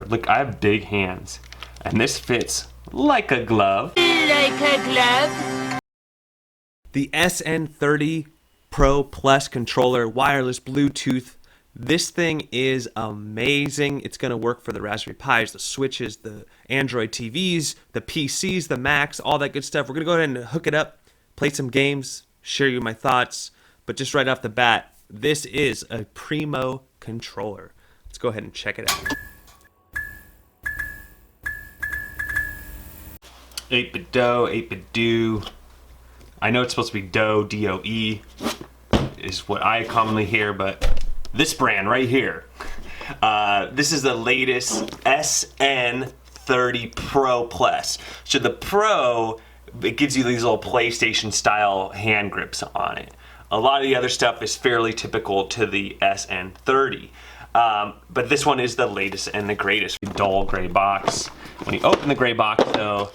Look, I have big hands, and this fits like a glove. Like a glove. The SN30 Pro Plus controller, wireless Bluetooth. This thing is amazing. It's going to work for the Raspberry Pis, the Switches, the Android TVs, the PCs, the Macs, all that good stuff. We're going to go ahead and hook it up, play some games, share you my thoughts. But just right off the bat, this is a primo controller. Let's go ahead and check it out. 8BitDo, 8BitDo. I know it's supposed to be DOE, D-O-E, is what I commonly hear, but this brand right here, this is the latest SN30 Pro Plus. So the Pro, it gives you these little PlayStation style hand grips on it. A lot of the other stuff is fairly typical to the SN30. But this one is the latest and the greatest. Dull gray box. When you open the gray box though,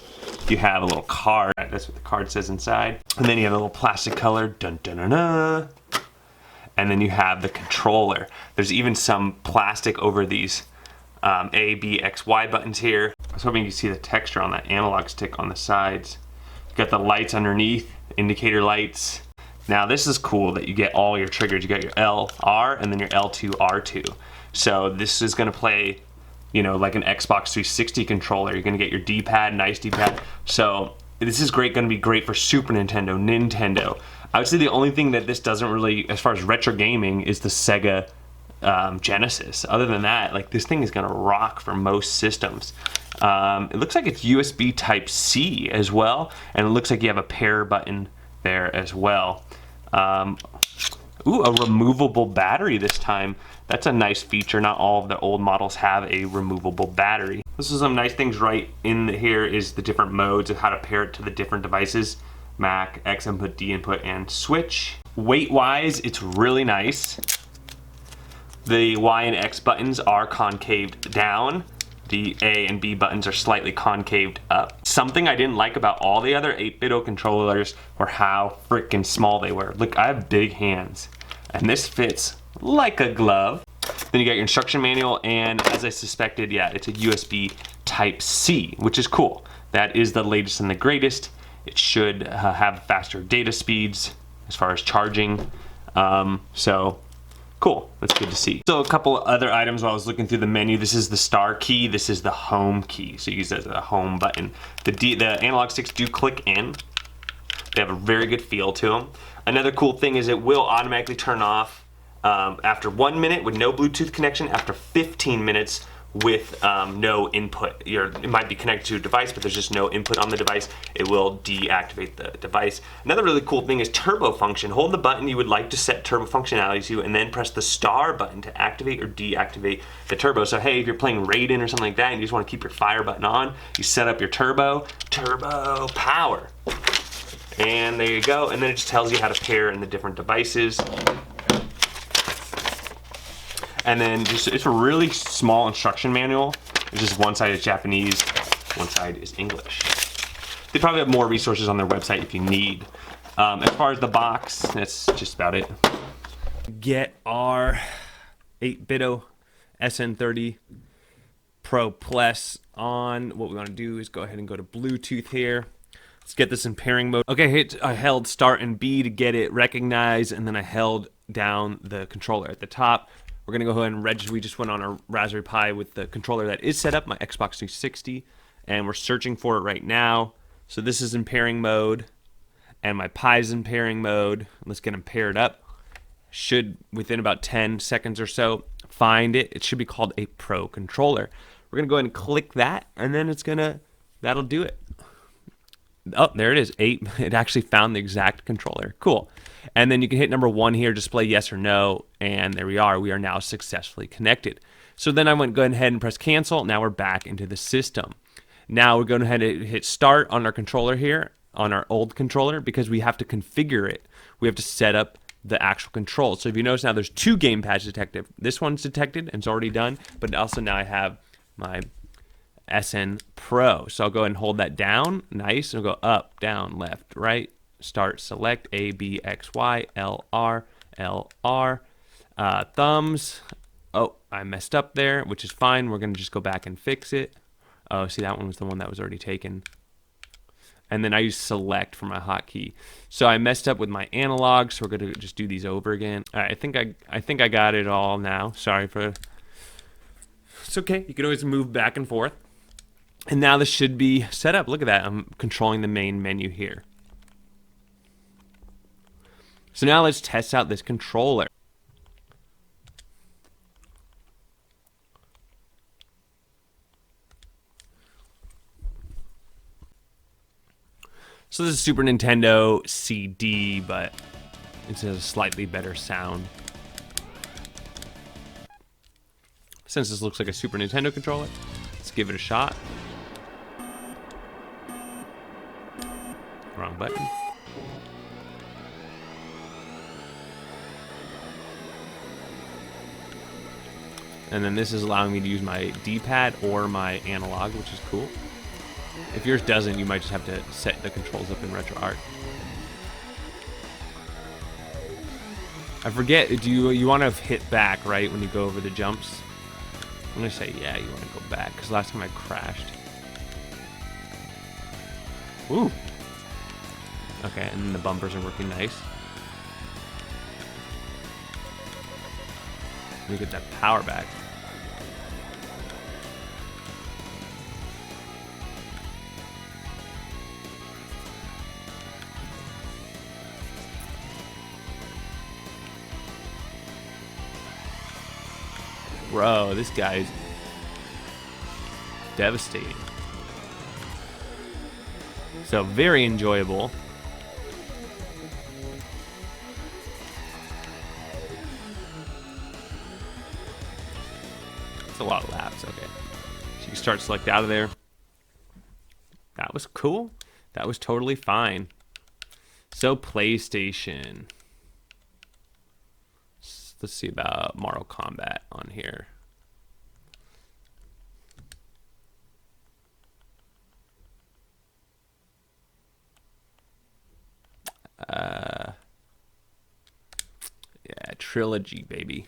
you have a little card. That's what the card says inside. And then you have a little plastic color. Dun dun dun dun. And then you have the controller. There's even some plastic over these A, B, X, Y buttons here. I was hoping you could see the texture on that analog stick on the sides. You got the lights underneath, indicator lights. Now this is cool that you get all your triggers. You got your L, R, and then your L2, R2. So this is gonna play, you know, like an Xbox 360 controller. You're gonna get your D-pad, nice D-pad. So this is gonna be great for Super Nintendo, Nintendo. I would say the only thing that this doesn't really, as far as retro gaming, is the Sega Genesis. Other than that, like, this thing is gonna rock for most systems. It looks like it's USB Type-C as well, and it looks like you have a pair button there as well. Ooh, a removable battery this time. That's a nice feature. Not all of the old models have a removable battery. This is some nice things right in here is the different modes of how to pair it to the different devices. Mac, X input, D input, and Switch. Weight-wise, it's really nice. The Y and X buttons are concaved down. The A and B buttons are slightly concaved up. Something I didn't like about all the other 8BitDo controllers were how freaking small they were. Look, I have big hands, and this fits like a glove. Then you got your instruction manual, and as I suspected, yeah, it's a USB Type-C, which is cool. That is the latest and the greatest. It should have faster data speeds as far as charging. So cool, that's good to see. So a couple other items while I was looking through the menu. This is the star key, this is the home key. So you use that as a home button. The analog sticks do click in. They have a very good feel to them. Another cool thing is it will automatically turn off after 1 minute with no Bluetooth connection, after 15 minutes with no input. It might be connected to a device, but there's just no input on the device. It will deactivate the device. Another really cool thing is turbo function. Hold the button you would like to set turbo functionality to, and then press the star button to activate or deactivate the turbo. So hey, if you're playing Raiden or something like that and you just want to keep your fire button on, you set up your turbo power. And there you go. And then it just tells you how to pair in the different devices. And then just, it's a really small instruction manual. It's just one side is Japanese, one side is English. They probably have more resources on their website if you need. As far as the box, that's just about it. Get our 8BitDo SN30 Pro Plus on. What we want to do is go ahead and go to Bluetooth here. Let's get this in pairing mode. Okay, I held start and B to get it recognized, and then I held down the controller at the top. We're gonna go ahead and register. We just went on a Raspberry Pi with the controller that is set up, my Xbox 360, and we're searching for it right now. So this is in pairing mode, and my Pi's in pairing mode. Let's get them paired up. Should, within about 10 seconds or so, find it. It should be called a Pro controller. We're gonna go ahead and click that, and then that'll do it. Oh, there it is, 8. It actually found the exact controller. Cool. And then you can hit number 1 here, display yes or no, and there we are. We are now successfully connected. So then I went go ahead and press cancel. Now we're back into the system. Now we're going ahead and hit start on our controller here, on our old controller, because we have to configure it. We have to set up the actual control. So if you notice now there's 2 gamepads detected. This one's detected and it's already done, but also now I have my SN Pro. So I'll go ahead and hold that down. Nice. And I'll go up, down, left, right. Start, select A, B, X, Y, L, R, L, R. Thumbs. Oh, I messed up there, which is fine. We're going to just go back and fix it. Oh, see, that one was the one that was already taken. And then I use select for my hotkey. So I messed up with my analog, so we're going to just do these over again. All right, I think I got it all now. Sorry for... It's okay. You can always move back and forth. And now this should be set up. Look at that. I'm controlling the main menu here. So now let's test out this controller. So this is Super Nintendo CD, but it's a slightly better sound. Since this looks like a Super Nintendo controller, let's give it a shot. Wrong button. And then this is allowing me to use my D-pad or my analog, which is cool. If yours doesn't, you might just have to set the controls up in RetroArch. I forget, do you want to hit back, right, when you go over the jumps? I'm going to say, yeah, you want to go back, because last time I crashed. Ooh. Okay, and then the bumpers are working nice. Let me get that power back. Bro, this guy's devastating. So very enjoyable. It's a lot of laps, okay. So you start select out of there. That was cool. That was totally fine. So PlayStation. Let's see about Mortal Kombat on here. Yeah, trilogy, baby.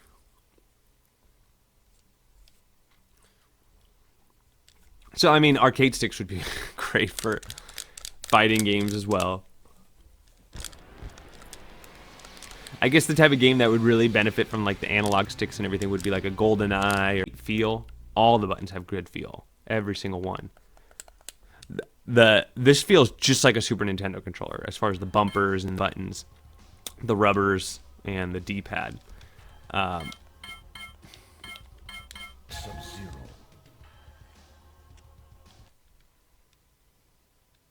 So, I mean, arcade sticks would be great for fighting games as well. I guess the type of game that would really benefit from like the analog sticks and everything would be like a GoldenEye or feel. All the buttons have good feel. Every single one. This feels just like a Super Nintendo controller as far as the bumpers and buttons, the rubbers, and the D-pad. Sub-Zero.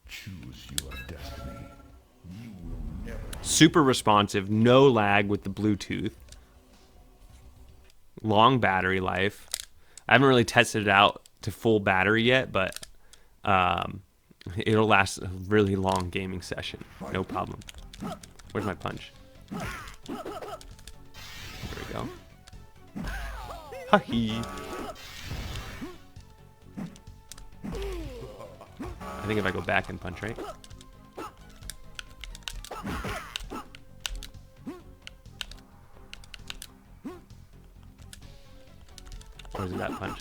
Choose your destiny. You will never. Super responsive, no lag with the Bluetooth. Long battery life. I haven't really tested it out to full battery yet, but it'll last a really long gaming session. No problem. Where's my punch? There we go. Ha-hee. I think if I go back and punch, right? Or is it that punch?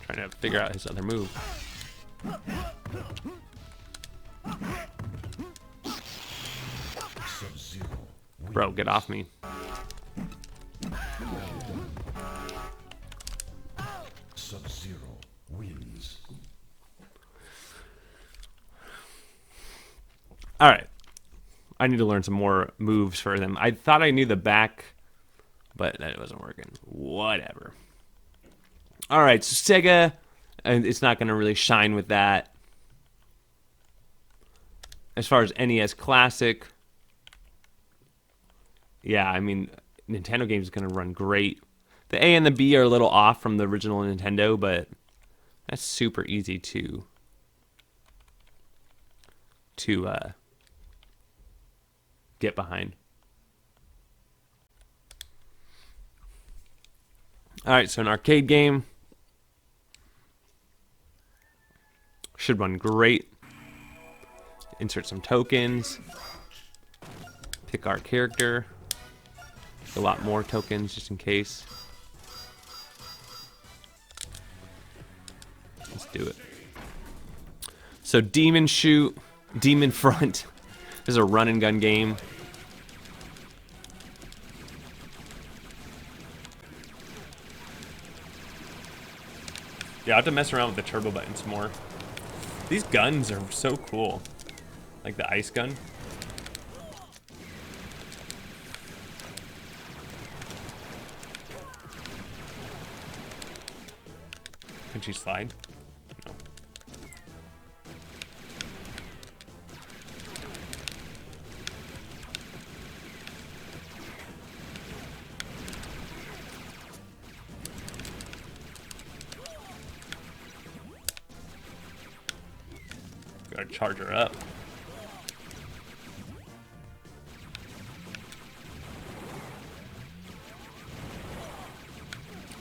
Trying to figure out his other move. Bro, get off me. Sub-Zero wins. All right. I need to learn some more moves for them. I thought I knew the back, but that wasn't working. Whatever. All right, so Sega, and it's not going to really shine with that. As far as NES Classic, yeah, I mean, Nintendo games is going to run great. The A and the B are a little off from the original Nintendo, but that's super easy to get behind. All right, so an arcade game. Should run great. Insert some tokens. Pick our character. A lot more tokens just in case. Let's do it. So Demon Shoot, Demon Front. This is a run and gun game. Yeah, I have to mess around with the turbo buttons more. These guns are so cool. Like the ice gun. Can she slide? No. Gotta charge her up.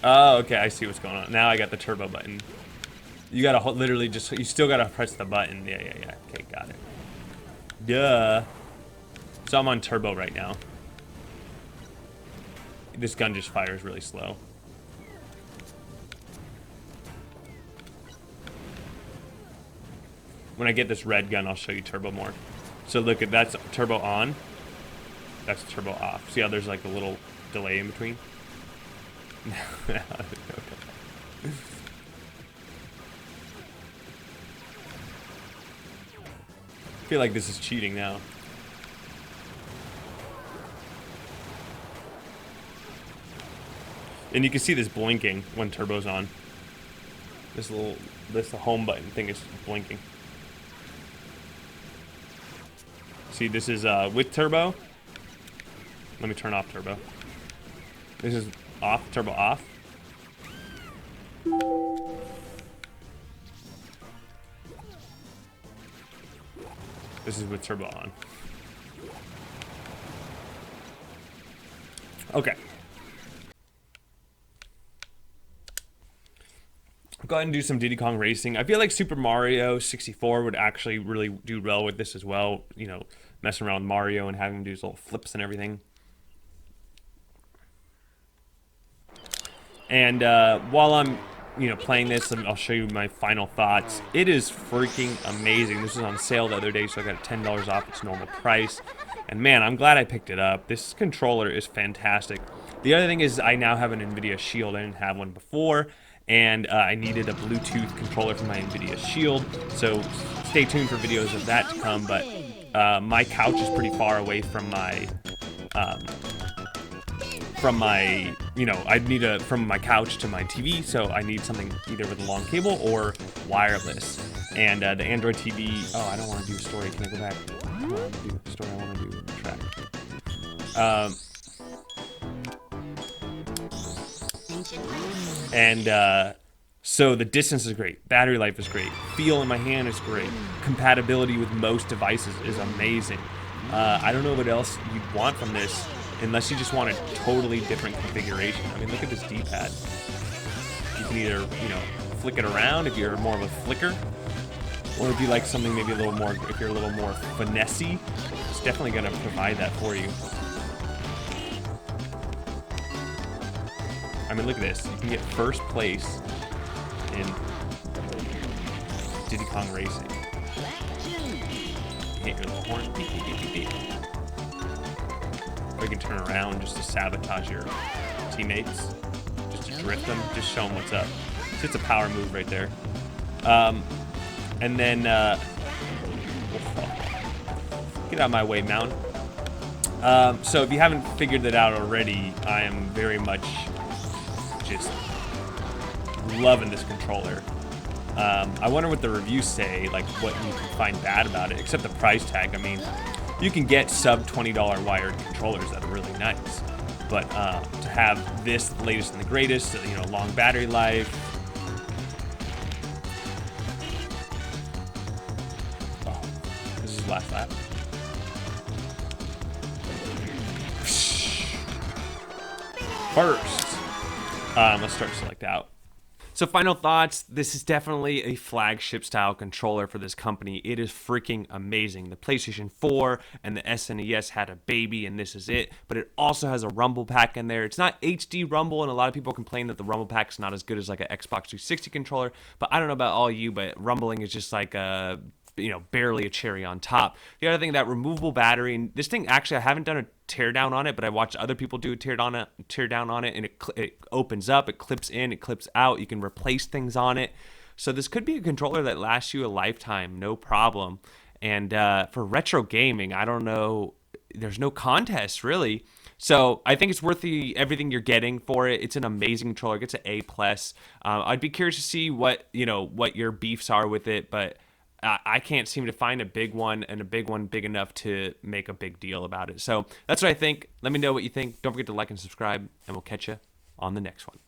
Oh, okay, I see what's going on. Now I got the turbo button. You gotta literally just, you still gotta press the button. Yeah. Okay, got it. Duh. So I'm on turbo right now. This gun just fires really slow. When I get this red gun, I'll show you turbo more. So look, at that's turbo on. That's turbo off. See how there's like a little delay in between? Okay. I feel like this is cheating now. And you can see this blinking when turbo's on. This the home button thing is blinking. See, this is with turbo. Let me turn off turbo. This is off, turbo off. This is with turbo on. Okay. Go ahead and do some Diddy Kong racing. I feel like Super Mario 64 would actually really do well with this as well. You know, messing around with Mario and having him do his little flips and everything. And while I'm, playing this, I'll show you my final thoughts. It is freaking amazing. This was on sale the other day, so I got it $10 off its normal price. And man, I'm glad I picked it up. This controller is fantastic. The other thing is I now have an NVIDIA Shield. I didn't have one before. And I needed a Bluetooth controller for my NVIDIA Shield. So stay tuned for videos of that to come. But my couch is pretty far away from my... I'd need from my couch to my TV, so I need something either with a long cable or wireless. And the Android TV, oh, I don't want to do a story. Can I go back? I don't want to do a story. I want to do a track. So the distance is great. Battery life is great. Feel in my hand is great. Compatibility with most devices is amazing. I don't know what else you'd want from this, unless you just want a totally different configuration. I mean, look at this D-pad. You can either, flick it around if you're more of a flicker, or if you like something maybe a little more, if you're a little more finessey, it's definitely going to provide that for you. I mean, look at this. You can get first place in Diddy Kong Racing. Hit your little horn. Beep, beep, beep, beep, beep. Or you can turn around just to sabotage your teammates, just to drift them, just show them what's up. So it's a power move right there. And then, get out of my way, Mountain. So if you haven't figured that out already, I am very much just loving this controller. I wonder what the reviews say, like what you can find bad about it, except the price tag. I mean, you can get sub $20 wired controllers that are really nice, but to have this, the latest and the greatest, long battery life. Oh, this is the last lap. First, let's start select out. So final thoughts, this is definitely a flagship style controller for this company. It is freaking amazing. The PlayStation 4 and the SNES had a baby and this is it, but it also has a rumble pack in there. It's not HD rumble, and a lot of people complain that the rumble pack's not as good as like an Xbox 360 controller, but I don't know about all you, but rumbling is just like a barely a cherry on top. The other thing, that removable battery, and this thing, actually, I haven't done a teardown on it, but I watched other people do a teardown on it, and it opens up, it clips in, it clips out. You can replace things on it. So this could be a controller that lasts you a lifetime, no problem. And for retro gaming, I don't know, there's no contest really. So I think it's worth everything you're getting for it. It's an amazing controller. It gets an A+. I'd be curious to see what your beefs are with it, but I can't seem to find a big one big enough to make a big deal about it. So that's what I think. Let me know what you think. Don't forget to like and subscribe, and we'll catch you on the next one.